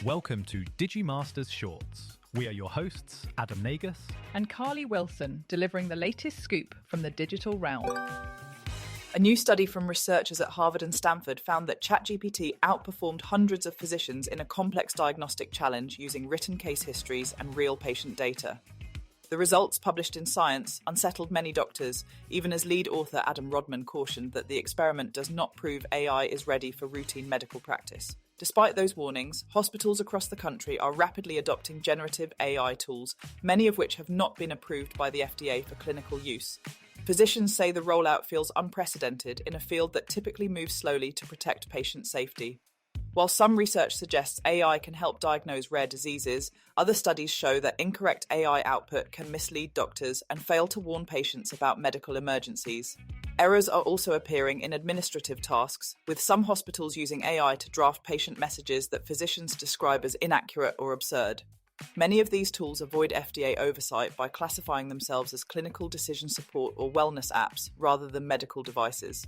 Welcome to Digimasters Shorts. We are your hosts, Adam Nagus and Carly Wilson, delivering the latest scoop from the digital realm. A new study from researchers at Harvard and Stanford found that ChatGPT outperformed hundreds of physicians in a complex diagnostic challenge using written case histories and real patient data. The results, published in Science, unsettled many doctors, even as lead author Adam Rodman cautioned that the experiment does not prove AI is ready for routine medical practice. Despite those warnings, hospitals across the country are rapidly adopting generative AI tools, many of which have not been approved by the FDA for clinical use. Physicians say the rollout feels unprecedented in a field that typically moves slowly to protect patient safety. While some research suggests AI can help diagnose rare diseases, other studies show that incorrect AI output can mislead doctors and fail to warn patients about medical emergencies. Errors are also appearing in administrative tasks, with some hospitals using AI to draft patient messages that physicians describe as inaccurate or absurd. Many of these tools avoid FDA oversight by classifying themselves as clinical decision support or wellness apps rather than medical devices.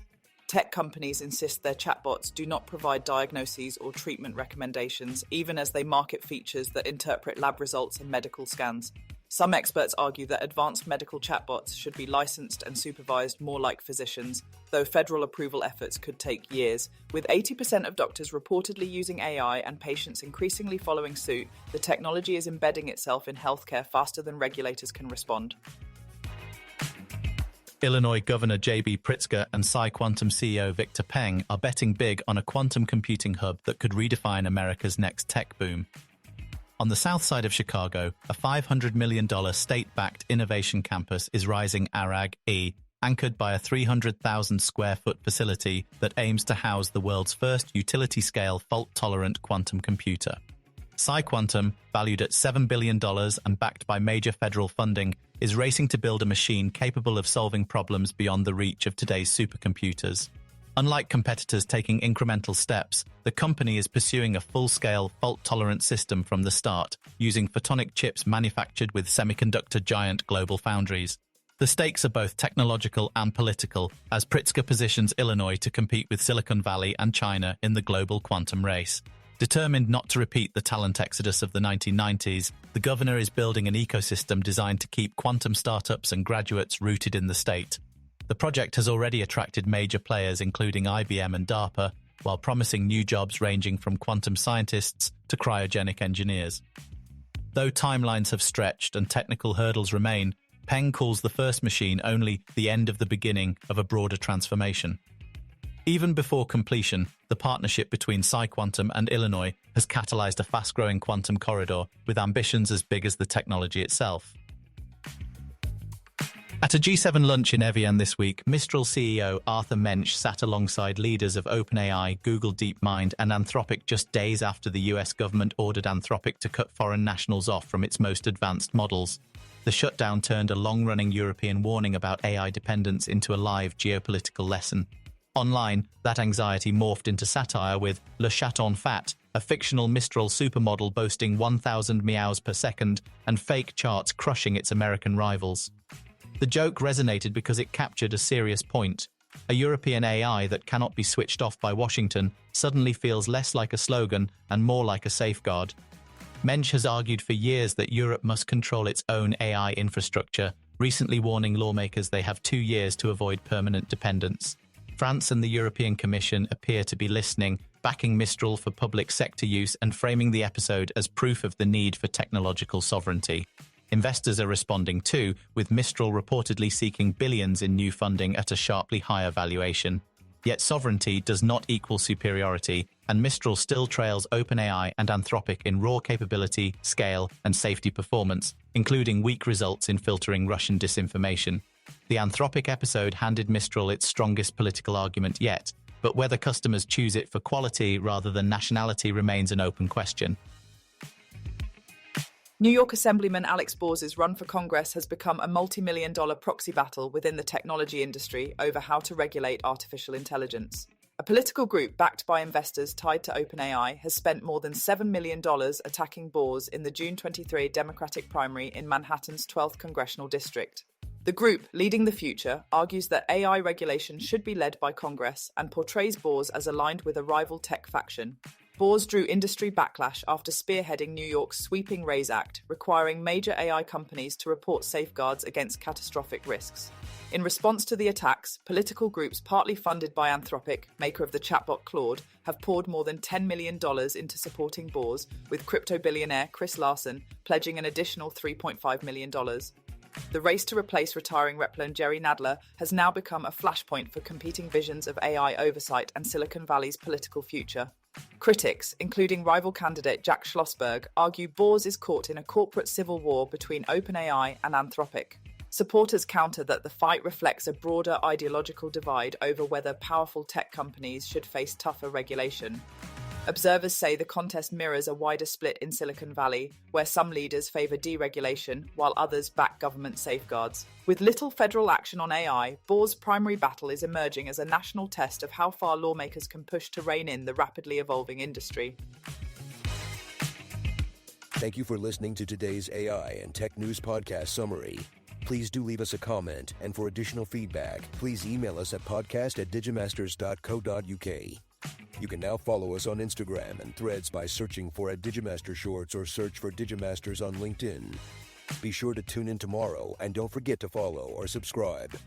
Tech companies insist their chatbots do not provide diagnoses or treatment recommendations, even as they market features that interpret lab results and medical scans. Some experts argue that advanced medical chatbots should be licensed and supervised more like physicians, though federal approval efforts could take years. With 80% of doctors reportedly using AI and patients increasingly following suit, the technology is embedding itself in healthcare faster than regulators can respond. Illinois Governor J.B. Pritzker and PsiQuantum CEO Victor Peng are betting big on a quantum computing hub that could redefine America's next tech boom. On the south side of Chicago, a $500 million state-backed innovation campus is rising ARAG-E, anchored by a 300,000-square-foot facility that aims to house the world's first utility-scale fault-tolerant quantum computer. PsiQuantum, valued at $7 billion and backed by major federal funding, is racing to build a machine capable of solving problems beyond the reach of today's supercomputers. Unlike competitors taking incremental steps, the company is pursuing a full-scale, fault-tolerant system from the start, using photonic chips manufactured with semiconductor giant GlobalFoundries. The stakes are both technological and political, as Pritzker positions Illinois to compete with Silicon Valley and China in the global quantum race. Determined not to repeat the talent exodus of the 1990s, the governor is building an ecosystem designed to keep quantum startups and graduates rooted in the state. The project has already attracted major players including IBM and DARPA, while promising new jobs ranging from quantum scientists to cryogenic engineers. Though timelines have stretched and technical hurdles remain, Peng calls the first machine only the end of the beginning of a broader transformation. Even before completion, the partnership between PsiQuantum and Illinois has catalyzed a fast-growing quantum corridor with ambitions as big as the technology itself. At a G7 lunch in Evian this week, Mistral CEO Arthur Mensch sat alongside leaders of OpenAI, Google DeepMind, and Anthropic just days after the US government ordered Anthropic to cut foreign nationals off from its most advanced models. The shutdown turned a long-running European warning about AI dependence into a live geopolitical lesson. Online, that anxiety morphed into satire with Le Chaton Fat, a fictional Mistral supermodel boasting 1,000 meows per second and fake charts crushing its American rivals. The joke resonated because it captured a serious point. A European AI that cannot be switched off by Washington suddenly feels less like a slogan and more like a safeguard. Mensch has argued for years that Europe must control its own AI infrastructure, recently warning lawmakers they have 2 years to avoid permanent dependence. France and the European Commission appear to be listening, backing Mistral for public sector use and framing the episode as proof of the need for technological sovereignty. Investors are responding too, with Mistral reportedly seeking billions in new funding at a sharply higher valuation. Yet sovereignty does not equal superiority, and Mistral still trails OpenAI and Anthropic in raw capability, scale, and safety performance, including weak results in filtering Russian disinformation. The Anthropic episode handed Mistral its strongest political argument yet, but whether customers choose it for quality rather than nationality remains an open question. New York Assemblyman Alex Borz's run for Congress has become a multi-million-dollar proxy battle within the technology industry over how to regulate artificial intelligence. A political group backed by investors tied to OpenAI has spent more than $7 million attacking Borz in the June 23 Democratic primary in Manhattan's 12th congressional district. The group, Leading the Future, argues that AI regulation should be led by Congress and portrays Borz as aligned with a rival tech faction. Boars drew industry backlash after spearheading New York's sweeping RAISE Act, requiring major AI companies to report safeguards against catastrophic risks. In response to the attacks, political groups partly funded by Anthropic, maker of the chatbot Claude, have poured more than $10 million into supporting Boars, with crypto billionaire Chris Larsen pledging an additional $3.5 million. The race to replace retiring Repline Jerry Nadler has now become a flashpoint for competing visions of AI oversight and Silicon Valley's political future. Critics, including rival candidate Jack Schlossberg, argue Boars is caught in a corporate civil war between OpenAI and Anthropic. Supporters counter that the fight reflects a broader ideological divide over whether powerful tech companies should face tougher regulation. Observers say the contest mirrors a wider split in Silicon Valley, where some leaders favour deregulation while others back government safeguards. With little federal action on AI, Boar's primary battle is emerging as a national test of how far lawmakers can push to rein in the rapidly evolving industry. Thank you for listening to today's AI and Tech News Podcast summary. Please do leave us a comment, and for additional feedback, please email us at podcast@digimasters.co.uk. You can now follow us on Instagram and Threads by searching for @Digimaster Shorts or search for Digimasters on LinkedIn. Be sure to tune in tomorrow and don't forget to follow or subscribe.